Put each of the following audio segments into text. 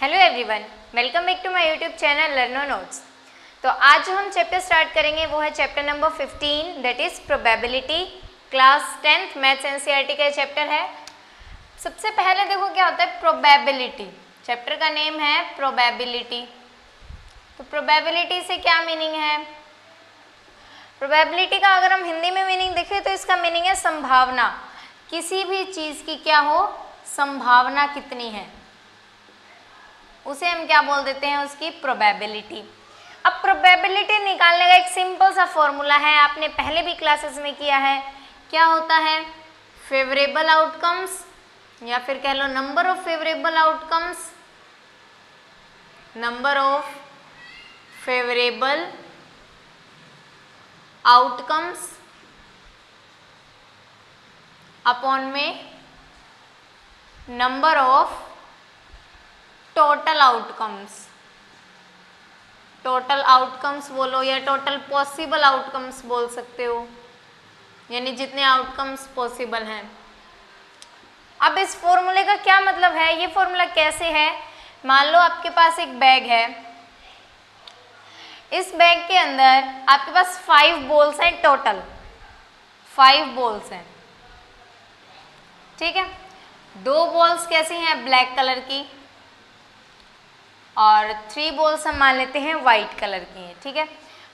Hello everyone, welcome back to my YouTube channel Learno Notes. तो आज जो हम चैप्टर स्टार्ट करेंगे वो है chapter number 15 that is probability. Class 10th maths NCERT का चैप्टर है। सबसे पहले देखो क्या होता है प्रोबेबिलिटी। चैप्टर का नेम है प्रोबेबिलिटी। तो प्रोबेबिलिटी से क्या मीनिंग है? प्रोबेबिलिटी का अगर हम हिंदी में मीनिंग देखें तो इसका मीनिंग है संभावना। किसी भी चीज की क्या हो, संभावना कितनी है, उसे हम क्या बोल देते हैं, उसकी प्रोबेबिलिटी। अब प्रोबेबिलिटी निकालने का एक सिंपल सा फॉर्मूला है, आपने पहले भी क्लासेस में किया है। क्या होता है? फेवरेबल आउटकम्स या फिर कह लो number of favourable outcomes, number of favourable outcomes upon में number of total outcomes. Total outcomes बोलो या टोटल पॉसिबल आउटकम्स बोल सकते हो, यानी जितने आउटकम्स पॉसिबल हैं। अब इस फॉर्मूले का क्या मतलब है, ये फॉर्मूला कैसे है? मान लो आपके पास एक बैग है, इस बैग के अंदर आपके पास 5 बॉल्स हैं, टोटल 5 बॉल्स हैं, ठीक है। 2 बॉल्स कैसी हैं, ब्लैक कलर की, और 3 बॉल्स हम मान लेते हैं वाइट कलर की है, ठीक है।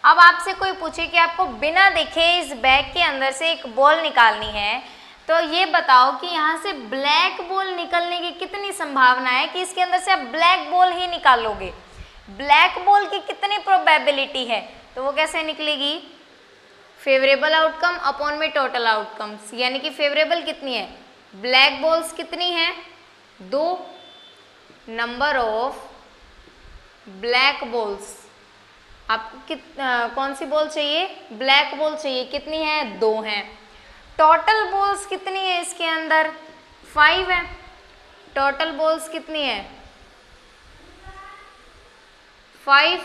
अब आपसे कोई पूछे कि आपको बिना देखे इस बैग के अंदर से एक बॉल निकालनी है, तो ये बताओ कि यहाँ से ब्लैक बॉल निकलने की कितनी संभावना है कि इसके अंदर से आप ब्लैक बॉल ही निकालोगे। ब्लैक बॉल की कितनी प्रोबेबिलिटी है, तो वो कैसे निकलेगी? फेवरेबल आउटकम अपॉन में टोटल आउटकम्स, यानी कि फेवरेबल कितनी है, ब्लैक बॉल्स कितनी है, 2, नंबर ऑफ ब्लैक बॉल्स, आपको कौन सी बॉल चाहिए, ब्लैक बॉल चाहिए, कितनी है, 2 हैं। टोटल बॉल्स कितनी है इसके अंदर, 5 है। टोटल बॉल्स कितनी है, 5।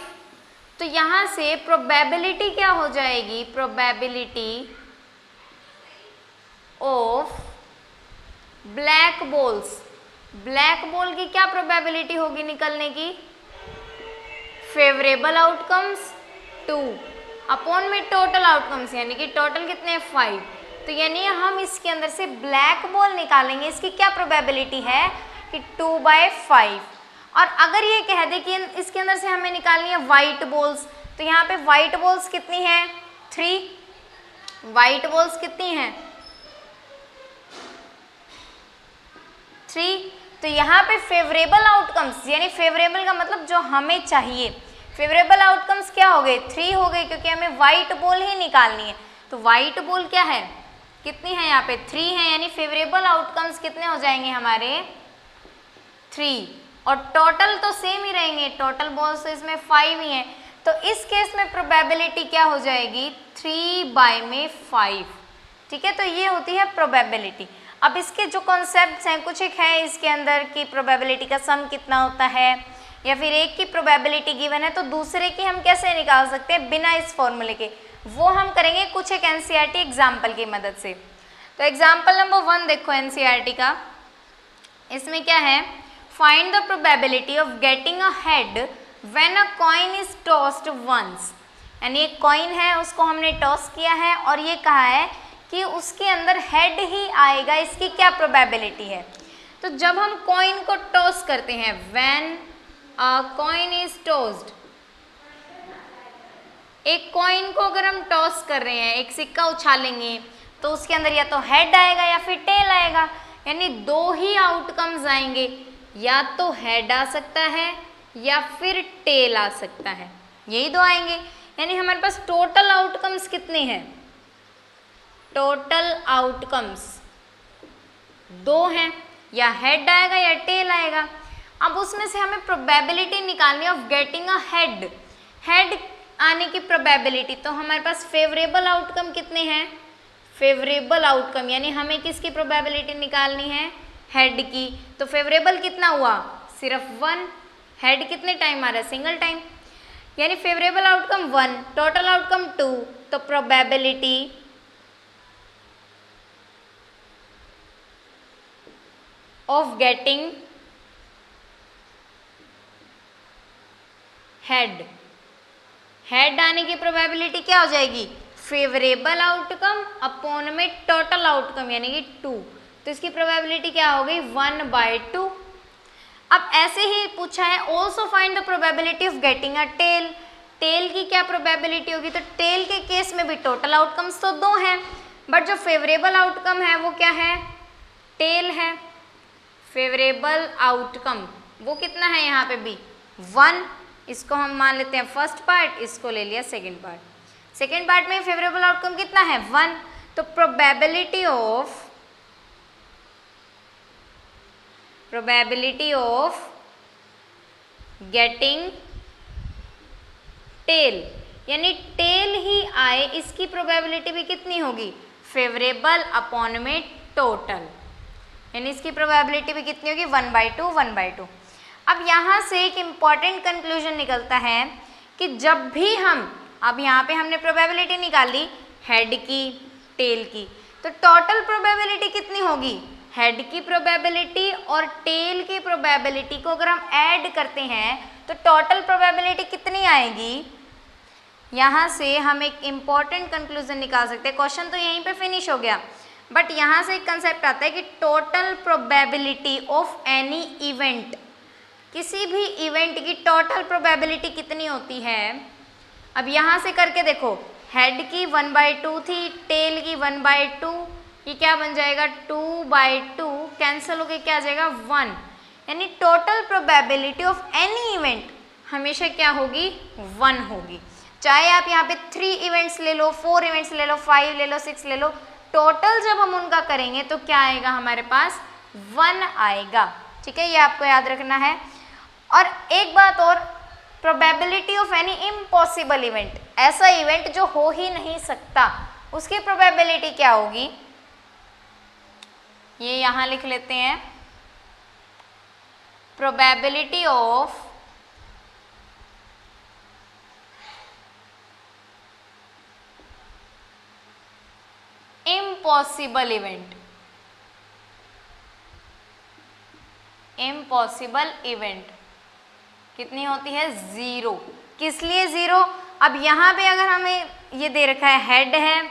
तो यहां से प्रोबेबिलिटी क्या हो जाएगी, probability of black balls, black ball की क्या प्रोबेबिलिटी होगी निकलने की, फेवरेबल आउटकम्स 2 अपॉन में टोटल आउटकम्स, यानी कि टोटल कितने हैं, 5। तो यानी हम इसके अंदर से ब्लैक बॉल निकालेंगे, इसकी क्या प्रोबेबिलिटी है कि 2/5। और अगर ये कह दे कि इसके अंदर से हमें निकालनी है वाइट बॉल्स, तो यहाँ पे वाइट बॉल्स कितनी हैं, 3। वाइट बॉल्स कितनी हैं, 3। तो यहाँ पे फेवरेबल आउटकम्स, यानी फेवरेबल का मतलब जो हमें चाहिए, फेवरेबल आउटकम्स क्या हो गए, 3 हो गए, क्योंकि हमें व्हाइट बॉल ही निकालनी है। तो व्हाइट बॉल क्या है, कितनी है, यहाँ पे 3 है, यानी फेवरेबल आउटकम्स कितने हो जाएंगे हमारे, 3। और टोटल तो सेम ही रहेंगे, टोटल बॉल्स तो इसमें 5 ही हैं। तो इस केस में प्रोबेबिलिटी क्या हो जाएगी, 3/5, ठीक है। तो ये होती है प्रोबेबिलिटी। अब इसके जो कॉन्सेप्ट्स हैं, कुछ एक है इसके अंदर कि प्रोबेबिलिटी का सम कितना होता है, या फिर एक की प्रोबेबिलिटी गिवन है तो दूसरे की हम कैसे निकाल सकते हैं बिना इस फॉर्मूले के, वो हम करेंगे कुछ एक एनसीईआरटी एग्जाम्पल की मदद से। तो एग्जाम्पल नंबर 1 देखो एनसीईआरटी का, इसमें क्या है, find the probability of getting a head when a coin is tossed once. यानी एक कॉइन है, उसको हमने टॉस किया है और ये कहा है कि उसके अंदर हेड ही आएगा, इसकी क्या प्रोबेबिलिटी है। तो जब हम कॉइन को टॉस करते हैं, when a coin is tossed, एक कॉइन को अगर हम टॉस कर रहे हैं, एक सिक्का उछालेंगे, तो उसके अंदर या तो हेड आएगा या फिर टेल आएगा, यानी 2 ही आउटकम्स आएंगे, या तो हेड आ सकता है या फिर टेल आ सकता है, यही 2 आएंगे। यानी हमारे पास टोटल आउटकम्स कितने हैं, टोटल आउटकम्स 2 हैं, या हेड आएगा या टेल आएगा। अब उसमें से हमें प्रोबेबिलिटी निकालनी है of getting a head, head आने की प्रोबेबिलिटी। तो हमारे पास फेवरेबल आउटकम कितने हैं, फेवरेबल आउटकम, यानी हमें किसकी प्रोबेबिलिटी निकालनी है, हेड की। तो फेवरेबल कितना हुआ, सिर्फ 1, हेड कितने टाइम आ रहा है, सिंगल टाइम, यानी फेवरेबल आउटकम 1, टोटल आउटकम 2। तो probability of getting head, head आने की प्रोबेबिलिटी क्या हो जाएगी, फेवरेबल आउटकम अपॉन में टोटल आउटकम यानी कि 2, तो इसकी प्रोबेबिलिटी क्या हो गई 1/2। अब ऐसे ही पूछा है also find the probability of getting a tail, tail की क्या प्रोबेबिलिटी होगी, तो टेल के केस में भी टोटल आउटकम्स तो 2 हैं, बट जो फेवरेबल आउटकम है वो क्या है, टेल है। फेवरेबल आउटकम वो कितना है यहाँ पे भी 1, इसको हम मान लेते हैं फर्स्ट पार्ट, इसको ले लिया सेकेंड पार्ट। सेकेंड पार्ट में फेवरेबल आउटकम कितना है 1, तो प्रोबेबिलिटी ऑफ गेटिंग टेल यानी टेल ही आए, इसकी प्रोबेबिलिटी भी कितनी होगी, फेवरेबल अपॉन में टोटल, यानी इसकी प्रोबेबिलिटी भी कितनी होगी 1/2 1/2। अब यहाँ से एक इम्पॉर्टेंट कंक्लूजन निकलता है कि जब भी हम, अब यहाँ पे हमने प्रोबेबिलिटी निकाली हेड की टेल की, तो टोटल प्रोबेबिलिटी कितनी होगी, हेड की प्रोबेबिलिटी और टेल की प्रोबेबिलिटी को अगर हम ऐड करते हैं तो टोटल प्रोबेबिलिटी कितनी आएगी। यहाँ से हम एक इम्पॉर्टेंट कंक्लूजन निकाल सकते हैं। क्वेश्चन तो यहीं पे फिनिश हो गया, बट यहाँ से एक कंसेप्ट आता है कि total probability of any event, किसी भी इवेंट की टोटल प्रोबेबिलिटी कितनी होती है। अब यहाँ से करके देखो, हेड की 1/2 थी, टेल की 1/2, ये क्या बन जाएगा 2/2, कैंसिल होके क्या आ जाएगा 1, यानी total probability of any event हमेशा क्या होगी 1 होगी। चाहे आप यहाँ पे 3 इवेंट्स ले लो, 4 इवेंट्स ले लो, 5 ले लो, 6 ले लो, टोटल जब हम उनका करेंगे तो क्या आएगा हमारे पास 1 आएगा। ठीक है, ये आपको याद रखना है। और एक बात और, probability of any impossible event, ऐसा इवेंट जो हो ही नहीं सकता, उसकी प्रोबेबिलिटी क्या होगी, ये यहां लिख लेते हैं, probability of impossible event, impossible event कितनी होती है 0। किस लिए 0, अब यहाँ पे अगर हमें ये दे रखा है हेड है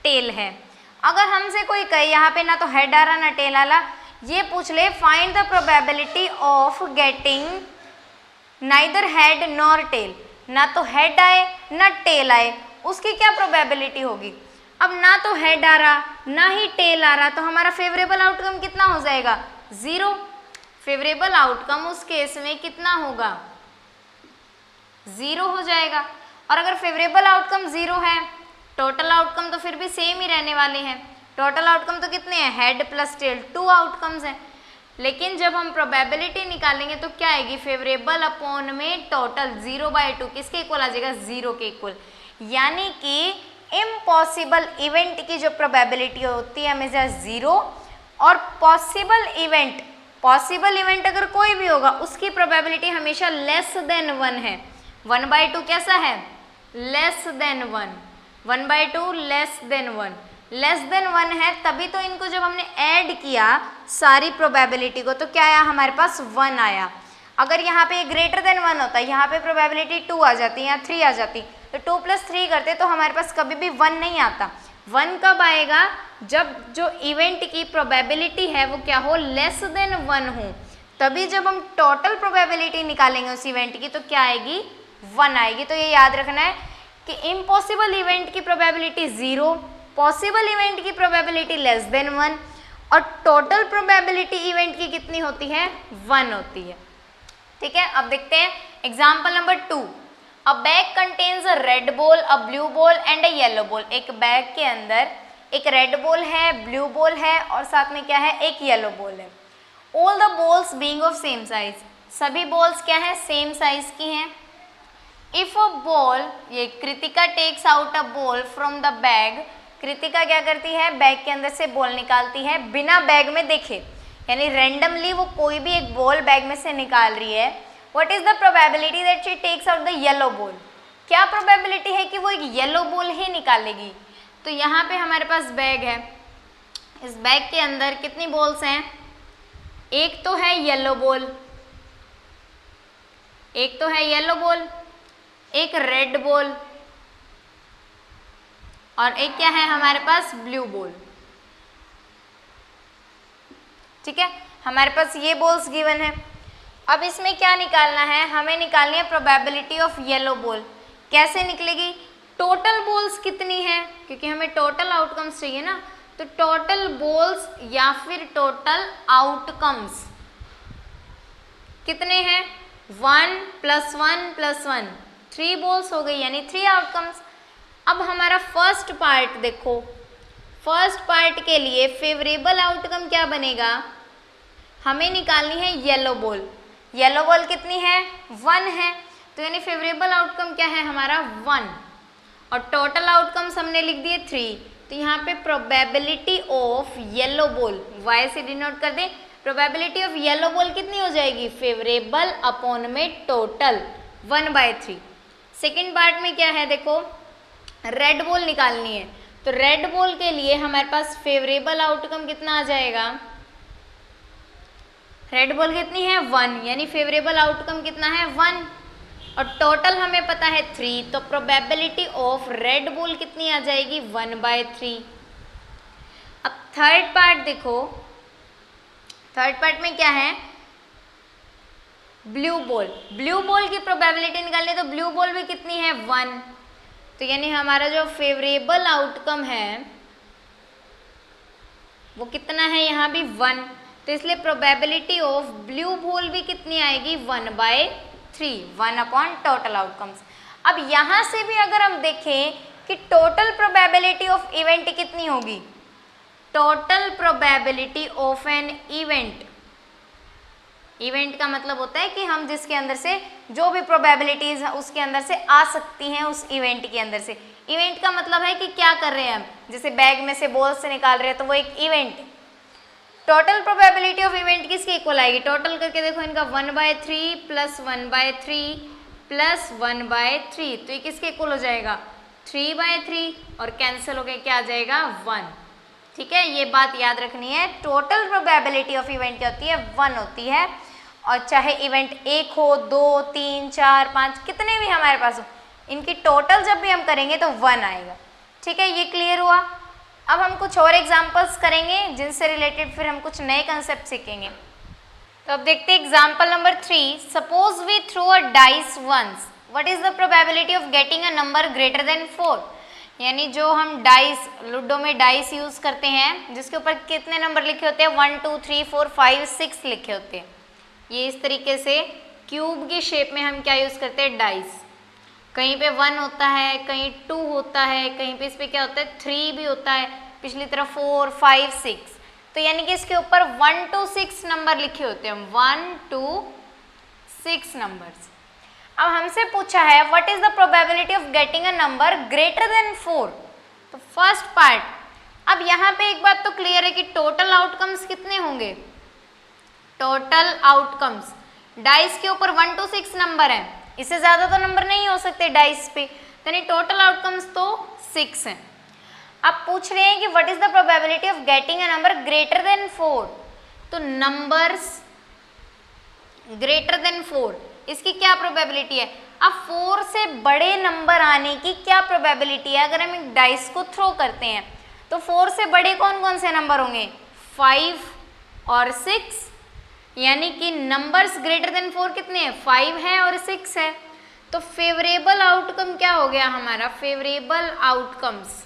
टेल है, अगर हमसे कोई कहे यहाँ पे ना तो हेड आ रहा ना टेल आ रहा, ये पूछ ले find the probability of getting neither head nor tail, ना तो हेड आए ना टेल आए, उसकी क्या प्रोबेबिलिटी होगी। अब ना तो हेड आ रहा ना ही टेल आ रहा, तो हमारा फेवरेबल आउटकम कितना हो जाएगा 0। फेवरेबल आउटकम उस केस में कितना होगा 0 हो जाएगा। और अगर फेवरेबल आउटकम 0 है, टोटल आउटकम तो फिर भी सेम ही रहने वाले हैं। टोटल आउटकम तो कितने हैं, हेड प्लस टेल 2 आउटकम्स हैं। लेकिन जब हम प्रोबेबिलिटी निकालेंगे तो क्या आएगी, फेवरेबल अपॉन में टोटल 0/2 किसके इक्वल आ जाएगा 0 के इक्वल। यानी कि इम्पॉसिबल इवेंट की जो प्रोबेबिलिटी होती है हमेशा 0, और पॉसिबल इवेंट अगर कोई भी होगा उसकी प्रोबेबिलिटी हमेशा लेस देन 1 है। 1/2 कैसा है, less than 1, 1/2 less than 1, less than 1 है, तभी तो इनको जब हमने ऐड किया सारी प्रोबेबिलिटी को तो क्या आया हमारे पास 1 आया। अगर यहाँ पे ग्रेटर देन 1 होता है, यहाँ पे प्रोबेबिलिटी 2 आ जाती, यहाँ 3 आ जाती, तो 2 + 3 करते तो हमारे पास कभी भी 1 नहीं आता। 1 कब आएगा, जब जो इवेंट की प्रोबेबिलिटी है वो क्या हो, लेस देन 1 हो, तभी जब हम टोटल प्रोबेबिलिटी निकालेंगे उस इवेंट की तो क्या आएगी 1 आएगी। तो ये याद रखना है कि इम्पॉसिबल इवेंट की प्रोबेबिलिटी 0, पॉसिबल इवेंट की प्रोबेबिलिटी लेस देन 1, और टोटल प्रोबेबिलिटी इवेंट की कितनी होती है 1 होती है। ठीक है, अब देखते हैं example number 2। A bag contains a red ball, a blue ball and a yellow ball. एक बैग के अंदर एक रेड बॉल है, ब्लू बॉल है और साथ में क्या है, एक येलो बॉल है। All the balls being of same size, सभी बॉल्स क्या है, सेम साइज की हैं। इफ अ बॉल, ये Kritika takes out a ball from the bag, Kritika क्या करती है, बैग के अंदर से बॉल निकालती है बिना बैग में देखे, यानी रैंडमली वो कोई भी एक बॉल बैग में से निकाल रही है। What is the probability that she takes out the yellow ball, क्या प्रोबेबिलिटी है कि वो एक येलो बॉल ही निकालेगी। तो यहाँ पे हमारे पास बैग है, इस बैग के अंदर कितनी बॉल्स हैं, एक तो है येलो बॉल, एक तो है येलो बॉल, एक रेड बॉल और एक क्या है हमारे पास ब्लू बॉल। ठीक है, हमारे पास ये बॉल्स गिवन है। अब इसमें क्या निकालना है, हमें निकालनी है प्रोबेबिलिटी ऑफ येलो बॉल। कैसे निकलेगी, टोटल बॉल्स कितनी है, क्योंकि हमें टोटल आउटकम्स चाहिए ना, तो टोटल बॉल्स या फिर टोटल आउटकम्स कितने हैं, 1 + 1 + 1 3 बॉल्स हो गई, यानी 3 आउटकम्स। अब हमारा फर्स्ट पार्ट देखो, फर्स्ट पार्ट के लिए फेवरेबल आउटकम क्या बनेगा, हमें निकालनी है येलो बॉल। येलो बॉल कितनी है, 1 है, तो यानी फेवरेबल आउटकम क्या है हमारा 1, और टोटल आउटकम्स हमने लिख दिए 3। तो यहाँ पे probability of yellow ball y से डिनोट कर दें, प्रोबेबिलिटी ऑफ येलो बॉल कितनी हो जाएगी, फेवरेबल अपॉन में टोटल 1/3। सेकेंड पार्ट में क्या है देखो, रेड बॉल निकालनी है, तो रेड बॉल के लिए हमारे पास फेवरेबल आउटकम कितना आ जाएगा, रेड बॉल कितनी है 1, यानी फेवरेबल आउटकम कितना है 1, और टोटल हमें पता है 3, तो प्रोबेबिलिटी ऑफ रेड बॉल कितनी आ जाएगी 1/3। अब थर्ड पार्ट देखो, थर्ड पार्ट में क्या है, ब्लू बॉल। ब्लू बॉल की प्रोबेबिलिटी निकालनी, तो ब्लू बॉल भी कितनी है 1, तो यानी हमारा जो फेवरेबल आउटकम है वो कितना है यहाँ भी 1, तो इसलिए प्रोबेबिलिटी ऑफ ब्लू बॉल भी कितनी आएगी 1/3, 1 अपॉन टोटल आउटकम्स। अब यहाँ से भी अगर हम देखें कि टोटल प्रोबेबिलिटी ऑफ इवेंट कितनी होगी, total probability of an event, event का मतलब होता है कि हम जिसके अंदर से जो भी प्रोबेबिलिटीज उसके अंदर से आ सकती हैं उस इवेंट के अंदर से। इवेंट का मतलब है कि क्या कर रहे हैं हम, जैसे बैग में से बॉल से निकाल रहे हैं तो वो एक event. Total probability of event किसके इक्वल आएगी, टोटल करके देखो इनका 1/3 + 1/3 + 1/3, तो ये किसके इक्वल हो जाएगा 3/3, और कैंसिल हो गए क्या आ जाएगा 1। ठीक है, ये बात याद रखनी है, टोटल प्रोबेबिलिटी ऑफ इवेंट क्या होती है 1 होती है, और चाहे इवेंट 1 हो 2 3 4 5 कितने भी हमारे पास हो, इनकी टोटल जब भी हम करेंगे तो 1 आएगा। ठीक है, ये क्लियर हुआ। अब हम कुछ और एग्जाम्पल्स करेंगे जिनसे रिलेटेड फिर हम कुछ नए कंसेप्ट सीखेंगे। तो अब देखते हैं example number 3, suppose we throw a dice once, what is the probability of getting a number greater than 4। यानी जो हम डाइस, लूडो में डाइस यूज करते हैं जिसके ऊपर कितने नंबर लिखे होते हैं 1 2 3 4 5 6 लिखे होते हैं, ये इस तरीके से क्यूब की शेप में हम क्या यूज करते हैं डाइस, कहीं पे 1 होता है, कहीं 2 होता है, कहीं पे इस पे क्या होता है 3 भी होता है, पिछली तरफ 4 5 6, तो यानी कि इसके ऊपर 1 to 6 नंबर लिखे होते हैं, 1 to 6 नंबर्स। अब हमसे पूछा है what is the probability of getting a number greater than 4। तो फर्स्ट पार्ट, अब यहाँ पे एक बात तो क्लियर है कि टोटल आउटकम्स कितने होंगे, टोटल आउटकम्स डाइस के ऊपर 1 to 6 नंबर है, इससे ज्यादा तो नंबर नहीं हो सकते डाइस पे, यानी टोटल आउटकम्स तो 6 हैं। अब पूछ रहे हैं कि what is the probability of getting a number greater than 4, तो नंबर्स ग्रेटर देन 4 इसकी क्या प्रोबेबिलिटी है। अब 4 से बड़े नंबर आने की क्या प्रोबेबिलिटी है, अगर हम एक डाइस को थ्रो करते हैं तो 4 से बड़े कौन कौन से नंबर होंगे 5 और 6, यानी कि नंबर्स ग्रेटर देन 4 कितने हैं 5 है और 6 है। तो फेवरेबल आउटकम क्या हो गया हमारा, फेवरेबल आउटकम्स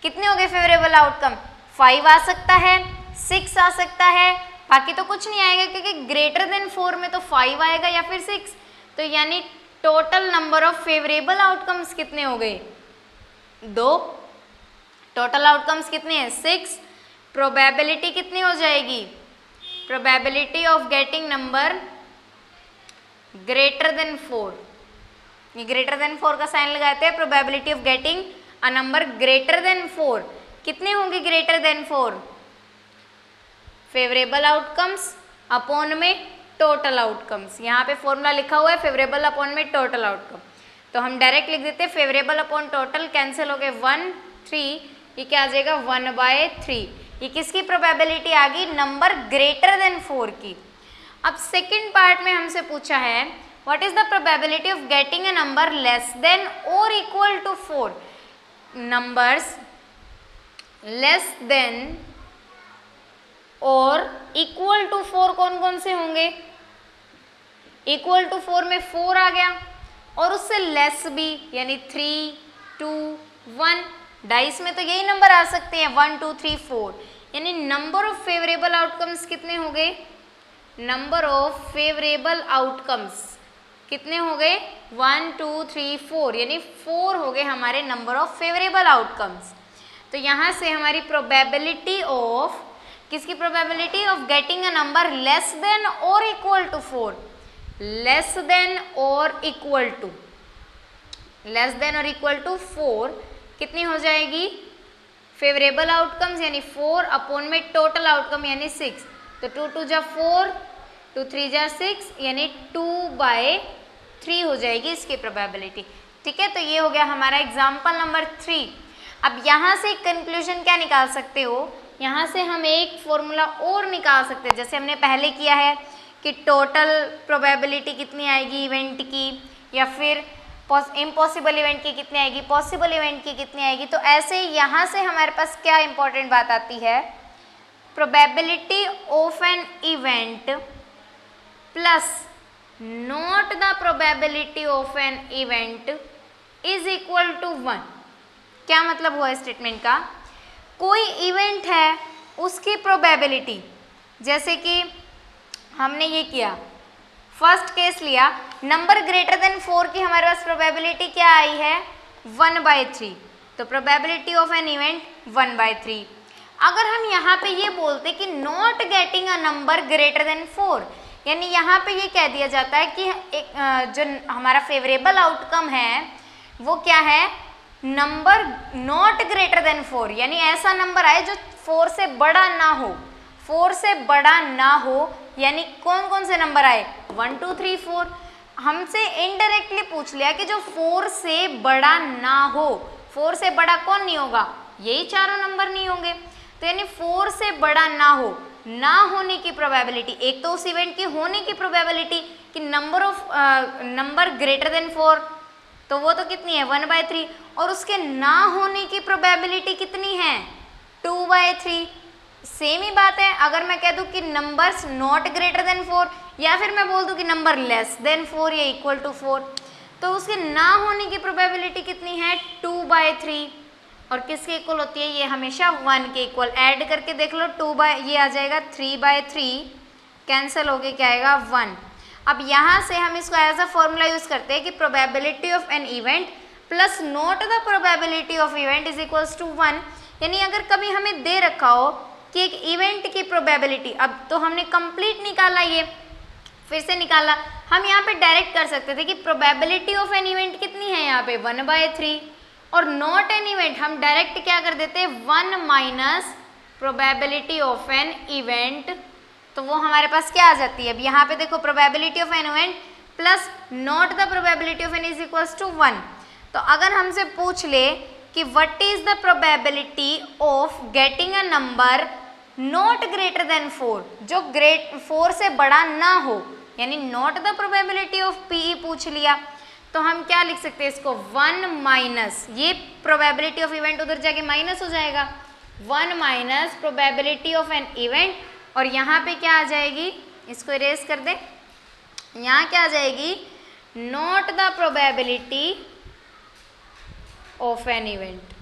कितने हो गए, फेवरेबल आउटकम 5 आ सकता है 6 आ सकता है, बाकी तो कुछ नहीं आएगा क्योंकि ग्रेटर देन 4 में तो 5 आएगा या फिर 6, तो यानी total number of favourable outcomes कितने हो गए 2, टोटल आउटकम्स कितने हैं 6, प्रोबेबिलिटी कितनी हो जाएगी, probability of getting number greater than 4, ये ग्रेटर देन 4 का साइन लगाते हैं, probability of getting a number greater than 4 कितने होंगे greater than 4, favourable outcomes upon में टोटल आउटकम्स, यहाँ पे फॉर्मूला लिखा हुआ है फेवरेबल अपॉन में टोटल आउटकम, तो हम डायरेक्ट लिख देते हैं फेवरेबल अपॉन टोटल, कैंसिल हो गए 1 3, ये क्या आ जाएगा 1/3, ये किसकी प्रोबेबिलिटी आ गई नंबर ग्रेटर देन 4 की। अब सेकंड पार्ट में हमसे पूछा है what is the probability of getting a number less than और equal to 4? Numbers less than और इक्वल टू 4 कौन कौन से होंगे? इक्वल टू 4 में 4 आ गया और उससे लेस भी, यानी 3, 2, 1। डाइस में तो यही नंबर आ सकते हैं 1, 2, 3, 4। यानी नंबर ऑफ फेवरेबल आउटकम्स कितने हो गए? नंबर ऑफ फेवरेबल आउटकम्स कितने हो गए? 1, 2, 3, 4, यानी 4 हो गए हमारे नंबर ऑफ फेवरेबल आउटकम्स। तो यहाँ से हमारी प्रोबेबिलिटी ऑफ, किसकी probability of getting a number less than और इक्वल टू 4, लेस देन और इक्वल टू, लेस देन और इक्वल टू 4 कितनी हो जाएगी? फेवरेबल आउटकम्स यानी 4 अपॉन में टोटल आउटकम यानी 6। तो 2 2 जा 4, 2 3 जा 6, यानी 2/3 हो जाएगी इसकी प्रोबेबिलिटी। ठीक है, तो ये हो गया हमारा एग्जाम्पल नंबर 3। अब यहाँ से कंक्लूजन क्या निकाल सकते हो? यहाँ से हम एक फॉर्मूला और निकाल सकते हैं, जैसे हमने पहले किया है कि टोटल प्रोबेबिलिटी कितनी आएगी इवेंट की, या फिर इम्पॉसिबल इवेंट की कितनी आएगी, पॉसिबल इवेंट की कितनी आएगी। तो ऐसे यहाँ से हमारे पास क्या इंपॉर्टेंट बात आती है? Probability of an event plus not the probability of an event is equal to 1। क्या मतलब हुआ स्टेटमेंट का? कोई इवेंट है उसकी प्रोबेबिलिटी, जैसे कि हमने ये किया, फर्स्ट केस लिया, नंबर ग्रेटर देन 4 की हमारे पास प्रोबेबिलिटी क्या आई है? 1/3। तो प्रोबेबिलिटी ऑफ एन इवेंट 1/3। अगर हम यहाँ पे ये बोलते कि not getting a number greater than 4, यानी यहाँ पे ये कह दिया जाता है कि जो हमारा फेवरेबल आउटकम है वो क्या है? नंबर नॉट ग्रेटर देन 4, यानी ऐसा नंबर आए जो 4 से बड़ा ना हो, 4 से बड़ा ना हो। यानी कौन कौन से नंबर आए? 1, 2, 3, 4। हमसे इनडायरेक्टली पूछ लिया कि जो 4 से बड़ा ना हो। 4 से बड़ा कौन नहीं होगा? यही चारों नंबर नहीं होंगे। तो यानी 4 से बड़ा ना हो, ना होने की प्रोबेबिलिटी, एक तो उस इवेंट की होने की प्रोबेबिलिटी कि नंबर ग्रेटर देन 4, तो वो तो कितनी है? 1/3। और उसके ना होने की प्रोबेबिलिटी कितनी है? 2/3। सेम ही बात है अगर मैं कह दूं कि नंबर्स नॉट ग्रेटर देन 4, या फिर मैं बोल दूं कि नंबर लेस देन 4 या इक्वल टू 4, तो उसके ना होने की प्रोबेबिलिटी कितनी है? 2/3। और किसके इक्वल होती है? ये हमेशा 1 के इक्वल। ऐड करके देख लो, ये आ जाएगा 3/3, कैंसिल हो गया, क्या आएगा? 1। अब यहाँ से हम इसको एज अ फॉर्मूला यूज करते हैं कि probability of an event plus not the probability of event is equals to 1। यानी अगर कभी हमें दे रखा हो कि एक इवेंट की प्रोबेबिलिटी, अब तो हमने कंप्लीट निकाला, ये फिर से निकाला, हम यहाँ पे डायरेक्ट कर सकते थे कि प्रोबेबिलिटी ऑफ एन इवेंट कितनी है यहाँ पे? 1/3। और नॉट एन इवेंट हम डायरेक्ट क्या कर देते? 1 minus probability of an event. तो वो हमारे पास क्या आ जाती है? अब यहाँ पे देखो, probability of an event plus not the probability of an is equals to 1। तो अगर हमसे पूछ ले कि what is the probability of getting a number not greater than 4, जो 4 से बड़ा ना हो, यानी not the probability of P E पूछ लिया, तो हम क्या लिख सकते हैं इसको? 1 माइनस, ये प्रोबेबिलिटी ऑफ इवेंट उधर जाके माइनस हो जाएगा, 1 minus probability of an event, और यहाँ पे क्या आ जाएगी? इसको इरेज कर दे, यहाँ क्या आ जाएगी? Not the probability of an event.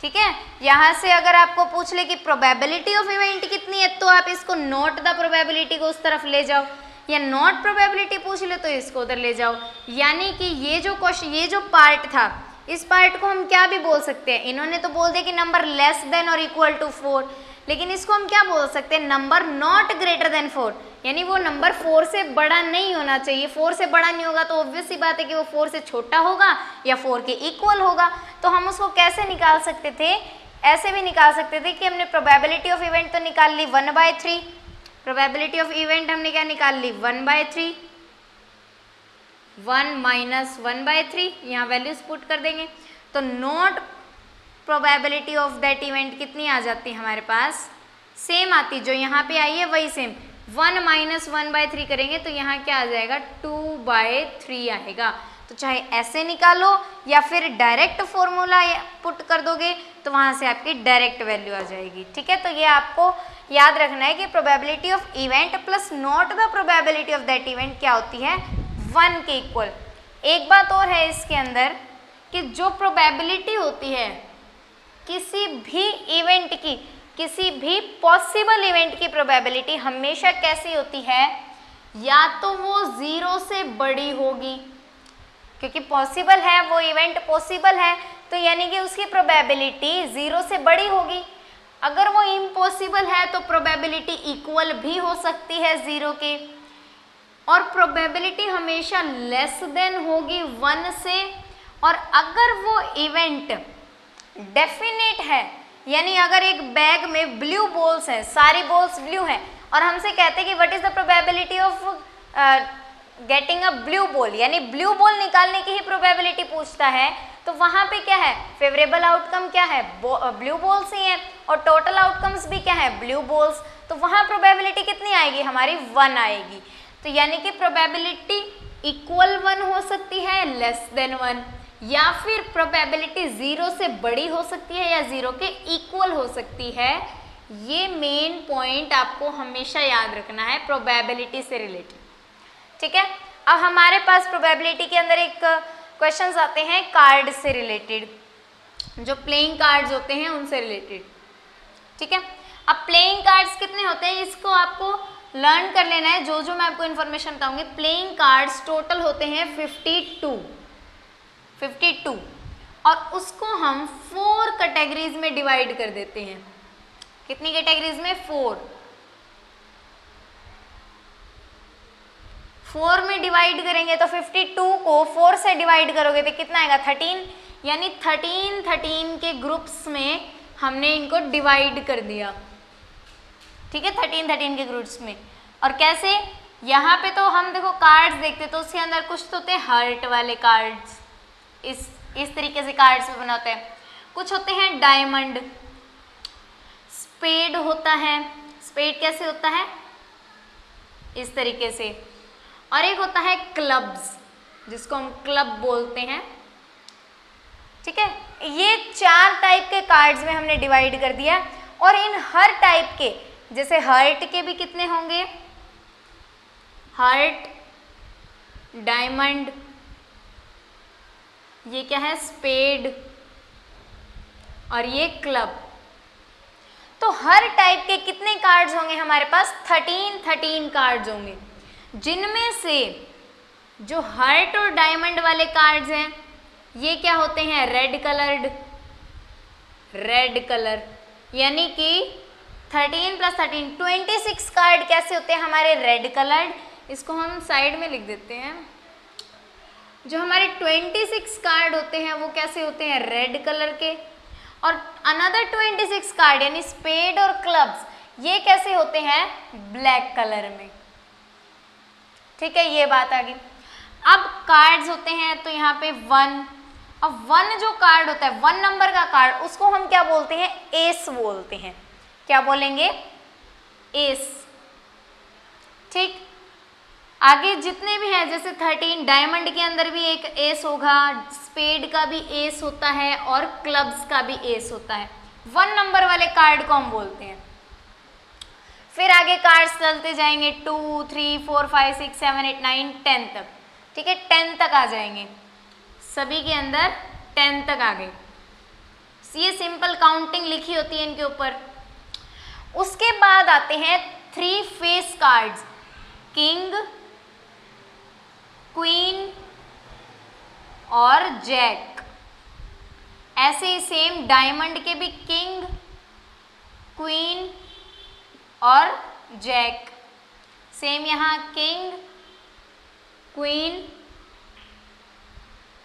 ठीक है, यहाँ से अगर आपको पूछ ले कि प्रोबेबिलिटी ऑफ इवेंट कितनी है, तो आप इसको नॉट द प्रोबेबिलिटी को उस तरफ ले जाओ, या नॉट प्रोबेबिलिटी पूछ ले तो इसको उधर ले जाओ। यानी कि ये जो क्वेश्चन, ये जो पार्ट था, इस पार्ट को हम क्या भी बोल सकते हैं? इन्होंने तो बोल दिया कि नंबर लेस देन और इक्वल टू 4, लेकिन इसको हम क्या बोल सकते हैं? नंबर नॉट ग्रेटर देन 4, यानी वो नंबर 4 से बड़ा नहीं होना चाहिए। 4 से बड़ा नहीं होगा तो ऑब्वियस सी बात है कि वो 4 से छोटा होगा या 4 के इक्वल होगा। तो हम उसको कैसे निकाल सकते थे? ऐसे भी निकाल सकते थे कि हमने प्रोबेबिलिटी ऑफ इवेंट तो निकाल ली 1/3, प्रोबेबिलिटी ऑफ इवेंट हमने क्या निकाल ली? 1/3, 1 माइनस 1/3, यहाँ वैल्यूज पुट कर देंगे, तो not probability of that event कितनी आ जाती है हमारे पास? सेम आती, जो यहाँ पे आई है वही सेम, 1 माइनस 1/3 करेंगे तो यहाँ क्या आ जाएगा 2/3 आएगा। तो चाहे ऐसे निकालो या फिर डायरेक्ट फॉर्मूला पुट कर दोगे तो वहाँ से आपकी डायरेक्ट वैल्यू आ जाएगी। ठीक है, तो ये आपको याद रखना है कि probability of event plus not the probability of that event क्या होती है 1 के इक्वल। एक बात और है इसके अंदर कि जो प्रोबेबिलिटी होती है किसी भी इवेंट की, किसी भी पॉसिबल इवेंट की प्रोबेबिलिटी हमेशा कैसी होती है, या तो वो 0 से बड़ी होगी, क्योंकि पॉसिबल है वो इवेंट पॉसिबल है तो यानी कि उसकी प्रोबेबिलिटी 0 से बड़ी होगी। अगर वो इम्पॉसिबल है तो प्रोबेबिलिटी इक्वल भी हो सकती है 0 के, और प्रोबेबिलिटी हमेशा लेस देन होगी 1 से। और अगर वो इवेंट डेफिनेट है, यानी अगर एक बैग में ब्लू बॉल्स हैं, सारी बॉल्स ब्लू हैं, और हमसे कहते हैं कि what is the probability of getting a blue ball, यानी ब्लू बॉल निकालने की ही प्रोबेबिलिटी पूछता है, तो वहां पे क्या है फेवरेबल आउटकम क्या है ब्लू बॉल्स ही है, और टोटल आउटकम्स भी क्या है ब्लू बॉल्स, तो वहां प्रोबेबिलिटी कितनी आएगी हमारी 1 आएगी। तो यानी कि प्रोबेबिलिटी इक्वल 1 हो सकती है लेस देन 1, या फिर प्रोबेबिलिटी 0 से बड़ी हो सकती है या 0 के इक्वल हो सकती है। ये मेन पॉइंट आपको हमेशा याद रखना है प्रोबेबिलिटी से रिलेटेड। ठीक है, अब हमारे पास प्रोबेबिलिटी के अंदर एक क्वेश्चंस आते हैं कार्ड से रिलेटेड, जो प्लेइंग कार्ड्स होते हैं उनसे रिलेटेड। ठीक है, अब प्लेइंग कार्ड्स कितने होते हैं इसको आपको लर्न कर लेना है। जो मैं आपको इन्फॉर्मेशन बताऊंगी, प्लेइंग कार्ड्स टोटल होते हैं 52 और उसको हम 4 कैटेगरीज में डिवाइड कर देते हैं। कितनी कैटेगरीज में 4 में डिवाइड करेंगे तो 52 को 4 से डिवाइड करोगे तो कितना आएगा 13, यानी 13 के ग्रुप्स में हमने इनको डिवाइड कर दिया। ठीक है, 13 के ग्रुप्स में। और कैसे, यहाँ पे तो हम देखो कार्ड्स देखते तो उसके अंदर कुछ तो होते हैं हार्ट वाले कार्ड्स, इस तरीके से कार्ड्स में बनाते हैं, कुछ होते हैं डायमंड, स्पेड होता है, स्पेड कैसे होता है इस तरीके से, और एक होता है क्लब्स जिसको हम क्लब बोलते हैं। ठीक है, ये 4 टाइप के कार्ड्स में हमने डिवाइड कर दिया। और इन हर टाइप के, जैसे हार्ट के भी कितने होंगे, हार्ट, डायमंड, ये क्या है स्पेड, और ये क्लब। तो हर टाइप के कितने कार्ड्स होंगे हमारे पास 13 कार्ड्स होंगे, जिनमें से जो हार्ट और डायमंड वाले कार्ड्स हैं ये क्या होते हैं रेड कलर, यानी कि 13 + 13 26 कार्ड कैसे होते हैं हमारे रेड कलर्ड। इसको हम साइड में लिख देते हैं। जो हमारे 26 कार्ड होते हैं वो कैसे होते हैं रेड कलर के, और अनदर 26 कार्ड यानी स्पेड और क्लब्स ये कैसे होते हैं ब्लैक कलर में। ठीक है, ये बात आ गई। अब कार्ड्स होते हैं तो यहाँ पे 1, अब 1 जो कार्ड होता है 1 नंबर का कार्ड, उसको हम क्या बोलते हैं एस बोलते हैं। क्या बोलेंगे एस। ठीक, आगे जितने भी हैं जैसे 13 डायमंड के अंदर भी एक एस होगा, स्पेड का भी एस होता है और क्लब्स का भी एस होता है। 1 नंबर वाले कार्ड को हम बोलते हैं। फिर आगे कार्ड्स चलते जाएंगे 2, 3, 4, 5, 6, 7, 8, 9, 10 तक। ठीक है, 10 तक आ जाएंगे, सभी के अंदर 10 तक आ गए। ये सिंपल काउंटिंग लिखी होती है इनके ऊपर। उसके बाद आते हैं 3 फेस कार्ड्स, किंग, क्वीन और जैक। ऐसे ही सेम डायमंड के भी किंग, क्वीन और जैक, सेम यहाँ किंग, क्वीन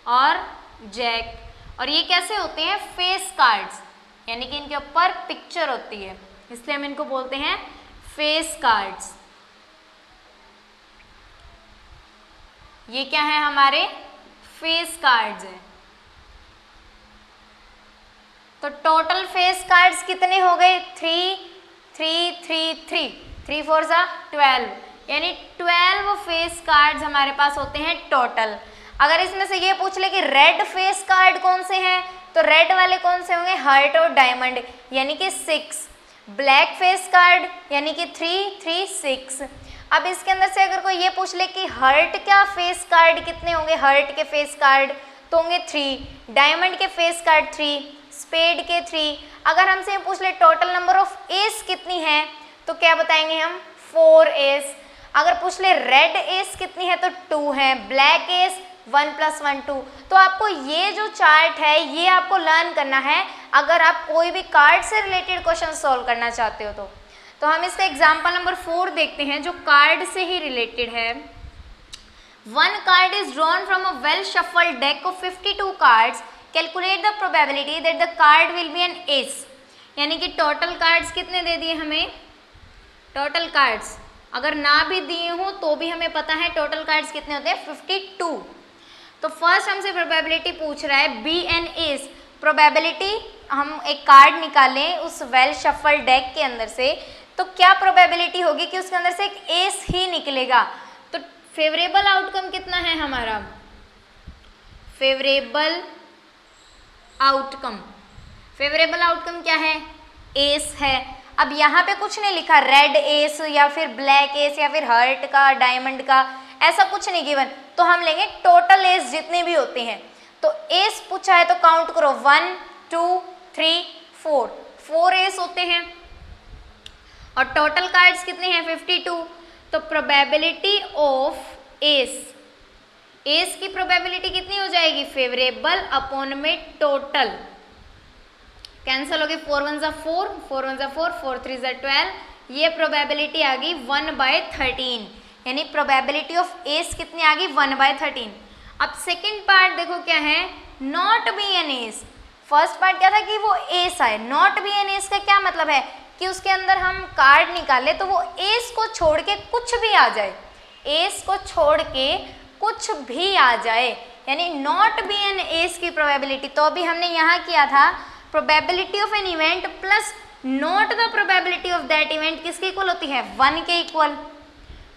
और जैक। और ये कैसे होते हैं फेस कार्ड्स, यानी कि इनके ऊपर पिक्चर होती है, इसलिए हम इनको बोलते हैं फेस कार्ड्स। ये क्या है हमारे फेस कार्ड्स हैं। तो टोटल फेस कार्ड्स कितने हो गए 3, 3, 3, 3। 3 4 जा 12, यानी 12 फेस कार्ड्स हमारे पास होते हैं टोटल। अगर इसमें से ये पूछ ले कि रेड फेस कार्ड कौन से हैं, तो रेड वाले कौन से होंगे, हार्ट और डायमंड, यानी कि 6। ब्लैक फेस कार्ड यानी कि 3 3 6। अब इसके अंदर से अगर कोई ये पूछ ले कि हर्ट का फेस कार्ड कितने होंगे, हर्ट के फेस कार्ड तो होंगे 3, डायमंड के फेस कार्ड 3, स्पेड के 3। अगर हमसे ये पूछ ले टोटल नंबर ऑफ एस कितनी है, तो क्या बताएंगे हम, 4 एस। अगर पूछ ले रेड एस कितनी है, तो 2 है, ब्लैक एस 1 + 1 2। तो आपको ये जो चार्ट है ये आपको लर्न करना है अगर आप कोई भी कार्ड से रिलेटेड क्वेश्चन सॉल्व करना चाहते हो तो हम इसका एग्जाम्पल नंबर 4 देखते हैं जो कार्ड से ही रिलेटेड है। 1 card is drawn from a well shuffled deck of 52 cards, calculate the probability that the card will be an ace. यानी कि टोटल कार्ड्स कितने दे दिए हमें, टोटल कार्ड्स अगर ना भी दिए हो तो भी हमें पता है टोटल कार्ड्स कितने होते हैं, 52। तो फर्स्ट हमसे प्रोबेबिलिटी पूछ रहा है बी एन एस। प्रोबेबिलिटी हम एक कार्ड निकालें उस वेल शफल डेक के अंदर से, तो क्या प्रोबेबिलिटी होगी कि उसके अंदर से एक एस ही निकलेगा। तो फेवरेबल आउटकम कितना है हमारा, फेवरेबल आउटकम, फेवरेबल आउटकम क्या है, एस है। अब यहाँ पे कुछ नहीं लिखा रेड एस या फिर ब्लैक एस या फिर हर्ट का, डायमंड का, ऐसा कुछ नहीं गिवन। तो हम लेंगे टोटल एस जितने भी होते हैं। तो एस पूछा है तो काउंट करो 1 2 3 4, 4 एस होते हैं और टोटल कार्ड्स कितने हैं, 52। तो प्रोबेबिलिटी ऑफ एस, एस की प्रोबेबिलिटी कितनी हो जाएगी, फेवरेबल अपॉन में टोटल, कैंसिल हो गए, 4 1 जा 4, 4 1 जा 4, 4 3 जा 12, ये प्रोबेबिलिटी आ गई 1/13, यानी प्रोबेबिलिटी ऑफ एस कितनी आ गई, 1/13। अब सेकंड पार्ट देखो क्या है, not be an ace. First part क्या था कि वो एस आए, नॉट बी एन एस का क्या मतलब है कि उसके अंदर हम कार्ड निकाले तो वो एस को छोड़ के कुछ भी आ जाए, एस को छोड़ के कुछ भी आ जाए, यानी नॉट बी एन एस की प्रोबेबिलिटी। तो अभी हमने यहाँ किया था probability of an event plus not the probability of that event किसके इक्वल होती है, 1 के इक्वल,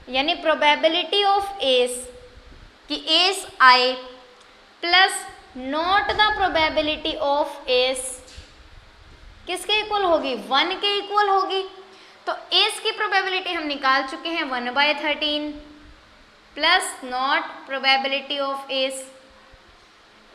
यानी प्रोबेबिलिटी ऑफ एस कि एस आए plus not the probability of S किसके इक्वल होगी, 1 के इक्वल होगी। तो एस की प्रोबेबिलिटी हम निकाल चुके हैं 1/13 plus not probability of S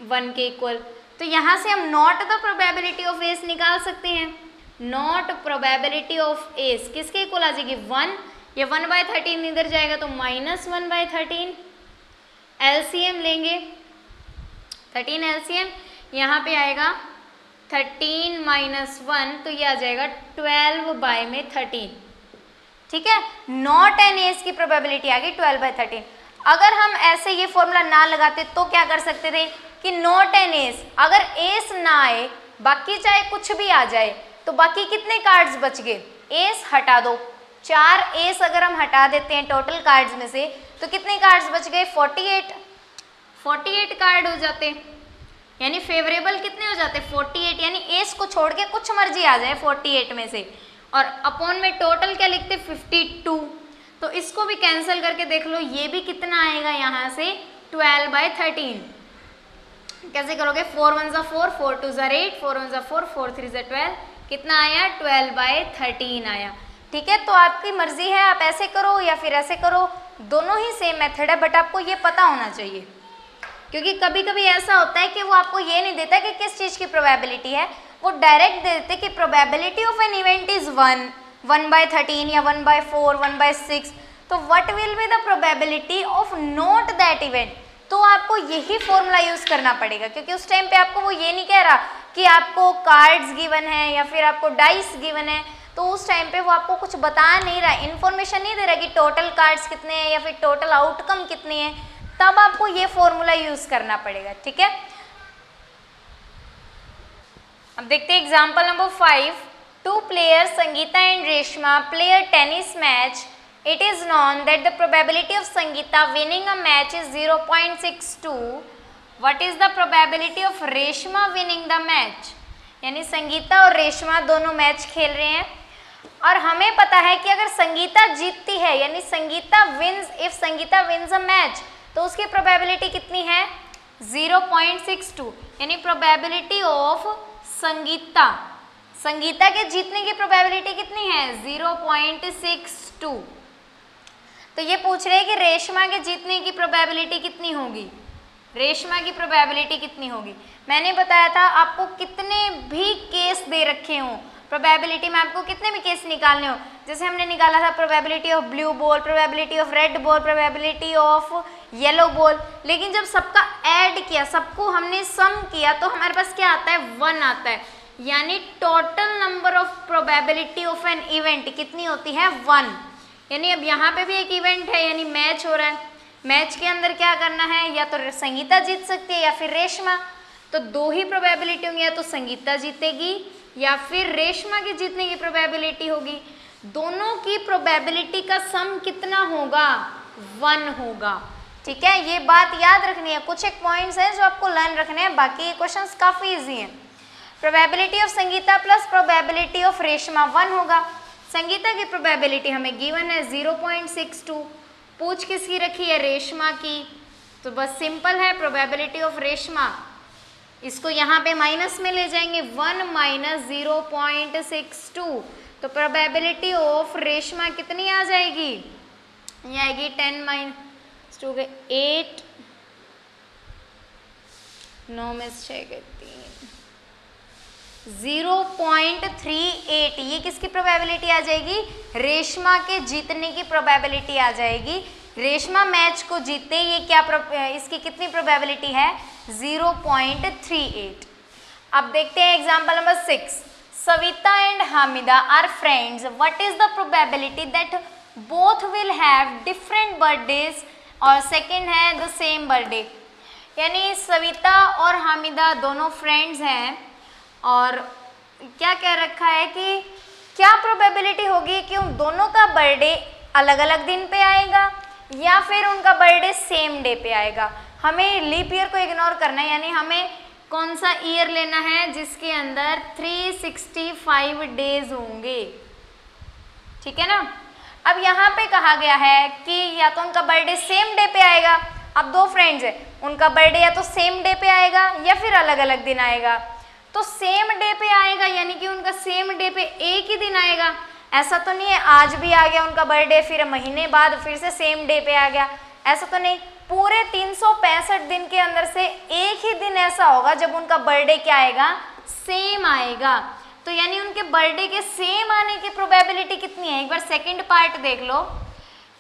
1 के इक्वल। तो यहाँ से हम not the probability of S निकाल सकते हैं, नॉट प्रोबेबिलिटी ऑफ एस किसके इक्वल आ जाएगी, 1, ये 1/13 इधर जाएगा तो -1/13, एलसीएम लेंगे 13 एलसीएम, यहाँ पे आएगा 13 - 1 तो ये आ जाएगा 12/13, ठीक है। नॉट एन एस की प्रोबेबिलिटी आ गई 12/13। अगर हम ऐसे ये फॉर्मूला ना लगाते तो क्या कर सकते थे कि नॉट एन एस, अगर एस ना आए बाकी चाहे कुछ भी आ जाए तो बाकी कितने कार्ड्स बच गए, एस हटा दो, 4 एस अगर हम हटा देते हैं टोटल कार्ड्स में से तो कितने कार्ड्स बच गए, 48 कार्ड हो जाते, यानी फेवरेबल कितने हो जाते, 48, यानी एस को छोड़ के कुछ मर्जी आ जाए 48 में से। और अपॉन में टोटल क्या लिखते, 52। तो इसको भी कैंसिल करके देख लो, ये भी कितना आएगा यहाँ से 12/13। कैसे करोगे, 4 1 जा 4, 4 2 जा 8, 4 1 जा 4, 4 3 जा 12, कितना आया 12/13 आया, ठीक है। तो आपकी मर्जी है, आप ऐसे करो या फिर ऐसे करो, दोनों ही सेम मेथड है, बट आपको ये पता होना चाहिए क्योंकि कभी कभी ऐसा होता है कि वो आपको ये नहीं देता कि किस चीज़ की प्रोबेबिलिटी है, वो डायरेक्ट दे देते कि probability of an event is 1, 1/13 या 1/4, 1/6। तो what will be the probability of not that event, तो आपको यही फॉर्मूला यूज़ करना पड़ेगा क्योंकि उस टाइम पे आपको वो ये नहीं कह रहा कि आपको कार्ड्स गिवन है या फिर आपको डाइस गिवन है, तो उस टाइम पे वो आपको कुछ बता नहीं रहा, इन्फॉर्मेशन नहीं दे रहा कि टोटल कार्ड्स कितने हैं या फिर टोटल आउटकम कितने हैं, तब आपको ये फॉर्मूला यूज करना पड़ेगा, ठीक है। अब देखते हैं example number 5। 2 players Sangeeta and Reshma play a tennis match. It is known that the probability of Sangeeta winning a match is 0.62। What is the probability of Reshma winning the match, यानी संगीता और रेशमा दोनों मैच खेल रहे हैं। और हमें पता है कि अगर संगीता जीतती है यानी Sangeeta wins, if Sangeeta wins a match, तो उसकी प्रोबेबिलिटी कितनी है 0.62, यानी प्रोबेबिलिटी ऑफ संगीता, संगीता के जीतने की प्रोबेबिलिटी कितनी है 0.62। तो ये पूछ रहे हैं कि रेशमा के जीतने की प्रोबेबिलिटी कितनी होगी, रेशमा की प्रोबेबिलिटी कितनी होगी। मैंने बताया था आपको कितने भी केस दे रखे हों, प्रोबेबिलिटी में आपको कितने भी केस निकालने हो, जैसे हमने निकाला था probability of blue ball, probability of red ball, probability of yellow ball, लेकिन जब सबका ऐड किया, सबको हमने सम किया, तो हमारे पास क्या आता है 1 आता है, यानी total number of probability of an event कितनी होती है 1। यानी अब यहाँ पे भी एक इवेंट है, यानी मैच हो रहा है, मैच के अंदर क्या करना है, या तो संगीता जीत सकती है या फिर रेशमा, तो 2 ही प्रोबेबिलिटी होंगी, या तो संगीता जीतेगी या फिर रेशमा के जीतने की प्रोबेबिलिटी होगी। दोनों की प्रोबेबिलिटी का सम कितना होगा 1 होगा। ठीक है, ये बात याद रखनी है। कुछ एक पॉइंट्स हैं जो आपको लर्न रखने हैं, बाकी ये क्वेश्चंस काफी इजी हैं। Probability of Sangeeta plus probability of Reshma 1 होगा। संगीता की प्रोबेबिलिटी हमें गिवन है 0.62, पूछ किसकी रखी है रेशमा की, तो बस सिंपल है प्रोबेबिलिटी ऑफ रेशमा, इसको यहाँ पे माइनस में ले जाएंगे 1 माइनस 0.62, तो प्रोबेबिलिटी ऑफ रेशमा कितनी आ जाएगी, ये आएगी 10 माइनस 2 के 8, 9 में 6 के 3, 0.38, ये किसकी प्रोबेबिलिटी आ जाएगी, रेशमा के जीतने की प्रोबेबिलिटी आ जाएगी। रेशमा मैच को जीते, ये क्या इसकी कितनी प्रोबेबिलिटी है 0.38। अब देखते हैं example number 6। Savita and Hamida are friends, what is the probability that both will have different birthdays, और सेकंड है द सेम बर्थडे। यानी सविता और हामिदा दोनों फ्रेंड्स हैं, और क्या कह रखा है कि क्या प्रोबेबिलिटी होगी कि उन दोनों का बर्थडे अलग अलग दिन पे आएगा या फिर उनका बर्थडे सेम डे पे आएगा। हमें लीप ईयर को इग्नोर करना है, यानी हमें कौन सा ईयर लेना है जिसके अंदर 365 डेज होंगे। ठीक है ना। अब यहाँ पे कहा गया है कि या तो उनका बर्थडे सेम डे पे आएगा, अब 2 फ्रेंड्स है, उनका बर्थडे या तो सेम डे पे आएगा या फिर अलग अलग दिन आएगा। तो सेम डे पे आएगा यानी कि उनका सेम डे पे एक ही दिन आएगा, ऐसा तो नहीं है आज भी आ गया उनका बर्थडे फिर महीने बाद फिर से सेम डे पे आ गया, ऐसा तो नहीं। पूरे 365 दिन के अंदर से एक ही दिन ऐसा होगा जब उनका बर्थडे क्या आएगा, सेम आएगा। तो यानी उनके बर्थडे के सेम आने की प्रोबेबिलिटी कितनी है, एक बार सेकंड पार्ट देख लो।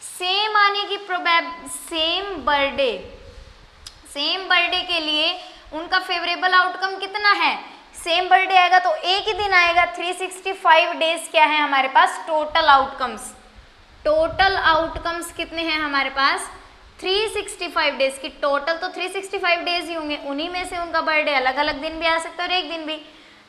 सेम आने की सेम बर्थडे के लिए उनका फेवरेबल आउटकम कितना है, सेम बर्थडे आएगा तो एक ही दिन आएगा। 365 डेज क्या है हमारे पास टोटल आउटकम्स, टोटल आउटकम्स कितने हैं हमारे पास 365 डेज की टोटल, तो 365 डेज ही होंगे, उन्हीं में से उनका बर्थडे अलग अलग दिन भी आ सकता है और एक दिन भी,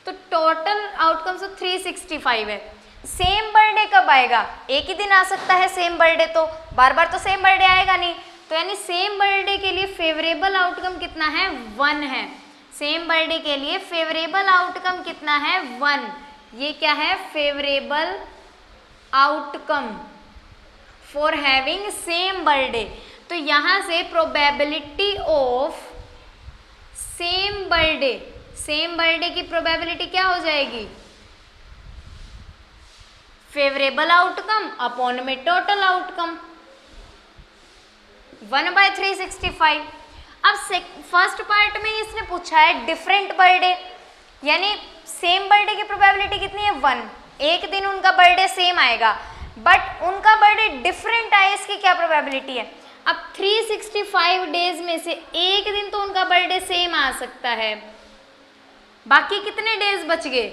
तो टोटल आउटकम्स तो 365 है। सेम बर्थडे कब आएगा, एक ही दिन आ सकता है सेम बर्थडे, तो बार बार तो सेम बर्थडे आएगा नहीं, तो यानी सेम बर्थडे के लिए फेवरेबल आउटकम कितना है 1 है। सेम बर्थडे के लिए फेवरेबल आउटकम कितना है 1, ये क्या है favourable outcome for having same birthday. तो यहां से प्रोबेबिलिटी ऑफ सेम बर्थडे की प्रोबेबिलिटी क्या हो जाएगी, फेवरेबल आउटकम अपॉन में टोटल आउटकम 1/365। अब फर्स्ट पार्ट में इसने पूछा है डिफरेंट बर्थडे, यानी सेम बर्थडे की प्रोबेबिलिटी कितनी है 1, एक दिन उनका बर्थडे सेम आएगा बट उनका बर्थडे डिफरेंट आए, इसकी क्या प्रोबेबिलिटी है। अब 365 डेज में से एक दिन तो उनका बर्थडे सेम आ सकता है, बाकी कितने डेज बच गए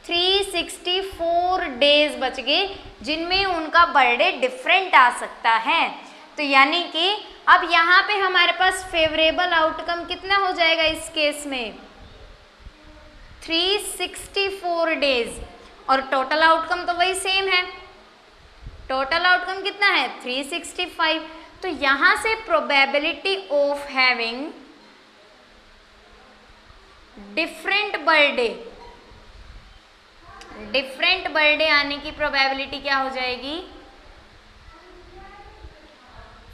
364 डेज बच गए जिनमें उनका बर्थडे डिफरेंट आ सकता है। तो यानी कि अब यहाँ पे हमारे पास फेवरेबल आउटकम कितना हो जाएगा इस केस में 364 डेज, और टोटल आउटकम तो वही सेम है, टोटल आउटकम कितना है 365। तो यहाँ से probability of having different birthday different birthday आने की प्रोबेबिलिटी क्या हो जाएगी,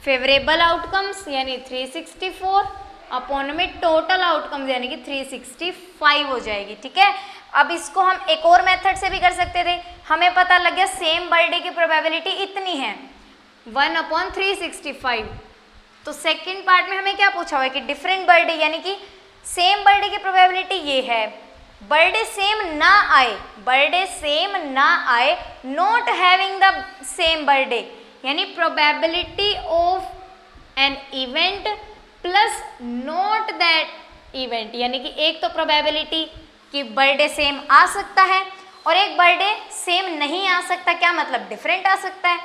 फेवरेबल आउटकम्स यानी 364 अपॉन में टोटल आउटकम्स यानी कि 365 हो जाएगी। ठीक है, अब इसको हम एक और मेथड से भी कर सकते थे। हमें पता लग गया सेम बर्थडे की प्रोबेबिलिटी इतनी है 1/365। तो सेकंड पार्ट में हमें क्या पूछा हुआ है कि डिफरेंट बर्थडे यानी कि सेम बर्थडे की प्रोबेबिलिटी ये है, बर्थडे सेम ना आए, बर्थडे सेम ना आए, not having the same birthday यानी probability of an event plus not that event, यानी कि एक तो प्रोबेबिलिटी कि बर्थडे सेम आ सकता है और एक बर्थडे सेम नहीं आ सकता। क्या मतलब, डिफरेंट आ सकता है।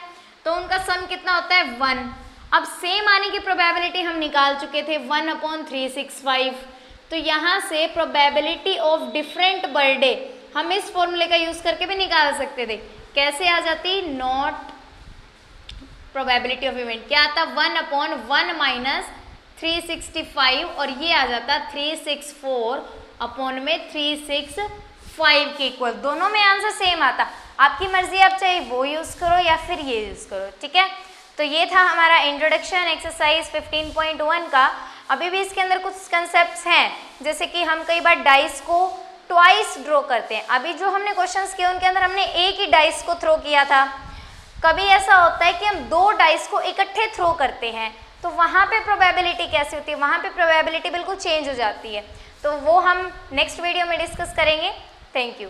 तो उनका सम कितना होता है 1। अब सेम आने की प्रोबेबिलिटी हम निकाल चुके थे 1/365। तो यहाँ से प्रोबेबिलिटी ऑफ डिफरेंट बर्थडे हम इस फॉर्मूले का यूज करके भी निकाल सकते थे। कैसे आ जाती, नॉट प्रोबेबिलिटी ऑफ इवेंट क्या आता, 1/1 - 365 और ये आ जाता 364 अपॉन में 365 के इक्वल। दोनों में आंसर सेम आता, आपकी मर्जी, आप चाहे वो यूज करो या फिर ये यूज करो। ठीक है, तो ये था हमारा इंट्रोडक्शन एक्सरसाइज 15.1 का। अभी भी इसके अंदर कुछ कंसेप्ट्स हैं, जैसे कि हम कई बार डाइस को ट्वाइस ड्रॉ करते हैं। अभी जो हमने क्वेश्चंस किए उनके अंदर हमने एक ही डाइस को थ्रो किया था। कभी ऐसा होता है कि हम 2 डाइस को इकट्ठे थ्रो करते हैं, तो वहाँ पे प्रोबेबिलिटी कैसी होती है, वहाँ पे प्रोबेबिलिटी बिल्कुल चेंज हो जाती है। तो वो हम नेक्स्ट वीडियो में डिस्कस करेंगे। Thank you.